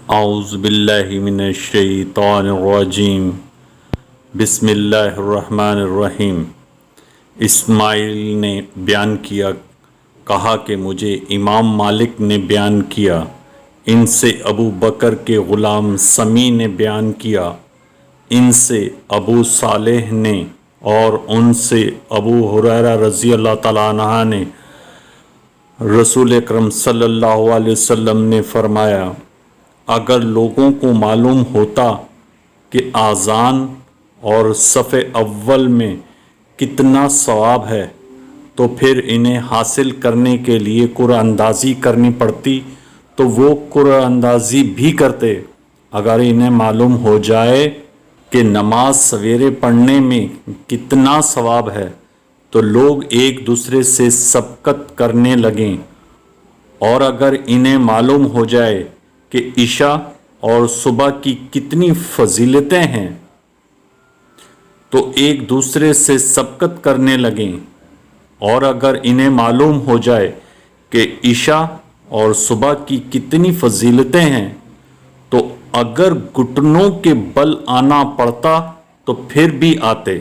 اعوذ باللہ من الشیطان الرجیم بسم اللہ الرحمن الرحیم۔ اسماعیل نے بیان کیا، کہا کہ مجھے امام مالک نے بیان کیا، ان سے ابو بکر کے غلام سمی نے بیان کیا، ان سے ابو صالح نے، اور ان سے ابو ہریرہ رضی اللہ تعالیٰ عنہ نے، رسول اکرم صلی اللہ علیہ وسلم نے فرمایا، اگر لوگوں کو معلوم ہوتا کہ اذان اور صف اول میں کتنا ثواب ہے تو پھر انہیں حاصل کرنے کے لیے قرآن اندازی کرنی پڑتی تو وہ قرآن اندازی بھی کرتے۔ اگر انہیں معلوم ہو جائے کہ نماز سویرے پڑھنے میں کتنا ثواب ہے تو لوگ ایک دوسرے سے سبقت کرنے لگیں، اور اگر انہیں معلوم ہو جائے کہ عشاء اور صبح کی کتنی فضیلتیں ہیں تو ایک دوسرے سے سبقت کرنے لگیں، اور اگر انہیں معلوم ہو جائے کہ عشاء اور صبح کی کتنی فضیلتیں ہیں تو اگر گھٹنوں کے بل آنا پڑتا تو پھر بھی آتے۔